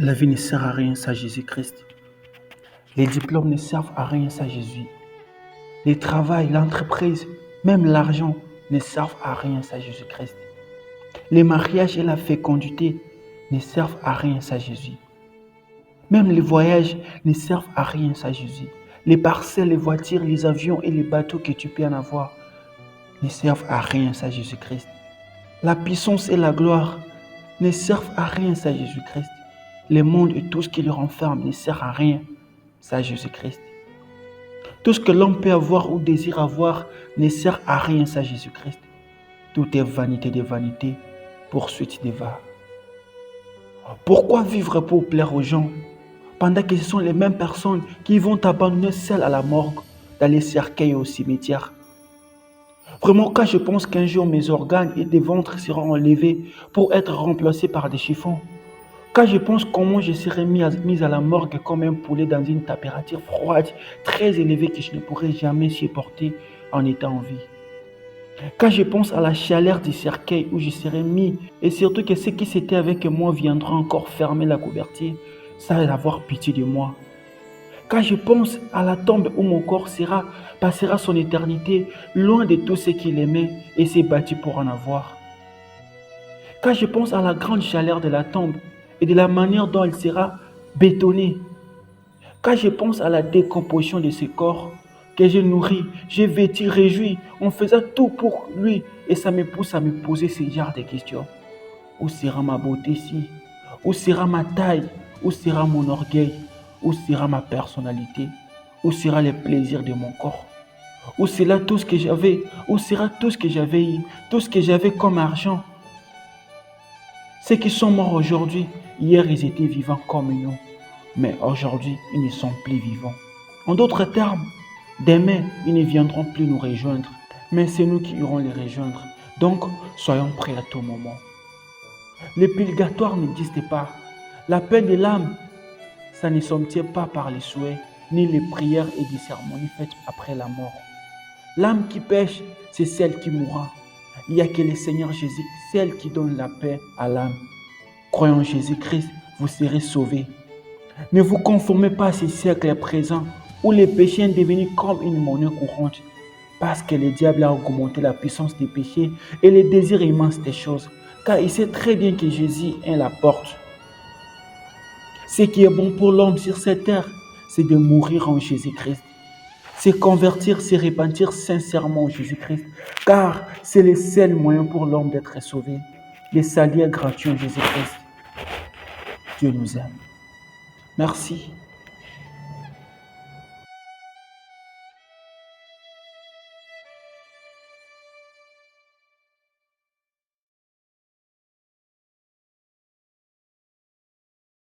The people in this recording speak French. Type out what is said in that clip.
La vie ne sert à rien sans Jésus-Christ. Les diplômes ne servent à rien sans Jésus. Le travail, l'entreprise, même l'argent ne servent à rien sans Jésus-Christ. Les mariages et la fécondité ne servent à rien sans Jésus. Même les voyages ne servent à rien sans Jésus. Les parcelles, les voitures, les avions et les bateaux que tu peux en avoir ne servent à rien sans Jésus-Christ. La puissance et la gloire ne servent à rien sans Jésus-Christ. Le monde et tout ce qui le renferme ne sert à rien sans Jésus-Christ. Tout ce que l'homme peut avoir ou désire avoir ne sert à rien sans Jésus-Christ. Tout est vanité de vanité, poursuite des vains. Pourquoi vivre pour plaire aux gens pendant que ce sont les mêmes personnes qui vont t'abandonner seules à la morgue, dans les cercueils et au cimetière? Vraiment, quand je pense qu'un jour mes organes et des ventres seront enlevés pour être remplacés par des chiffons, quand je pense comment je serai mis à la morgue comme un poulet dans une température froide, très élevée que je ne pourrai jamais supporter en étant en vie. Quand je pense à la chaleur du cercueil où je serai mis, et surtout que ceux qui s'étaient avec moi viendront encore fermer la couverture sans avoir pitié de moi. Quand je pense à la tombe où mon corps passera son éternité loin de tous ceux qui l'aimaient et s'est battu pour en avoir. Quand je pense à la grande chaleur de la tombe et de la manière dont elle sera bétonnée. Quand je pense à la décomposition de ce corps que j'ai nourri, j'ai vêtu, réjoui, en faisant tout pour lui, et ça me pousse à me poser ce genre de questions. Où sera ma beauté ici? Où sera ma taille? Où sera mon orgueil? Où sera ma personnalité? Où sera le plaisir de mon corps? Où sera tout ce que j'avais? Où sera tout ce que j'avais eu? Tout ce que j'avais comme argent? Ceux qui sont morts aujourd'hui, hier ils étaient vivants comme nous, mais aujourd'hui ils ne sont plus vivants. En d'autres termes, demain ils ne viendront plus nous rejoindre, mais c'est nous qui irons les rejoindre. Donc soyons prêts à tout moment. Le purgatoire n'existe pas. La paix de l'âme, ça ne s'obtient pas par les souhaits, ni les prières et des cérémonies faites après la mort. L'âme qui pêche, c'est celle qui mourra. Il n'y a que le Seigneur Jésus, celle qui donne la paix à l'âme. Croyez en Jésus-Christ, vous serez sauvés. Ne vous conformez pas à ce siècle présent où le péché est devenu comme une monnaie courante, parce que le diable a augmenté la puissance des péchés et les désirs immenses des choses, car il sait très bien que Jésus est la porte. Ce qui est bon pour l'homme sur cette terre, c'est de mourir en Jésus-Christ. Se convertir, se repentir sincèrement en Jésus-Christ, car c'est le seul moyen pour l'homme d'être sauvé. Le salut est gratuit en Jésus-Christ. Dieu nous aime. Merci.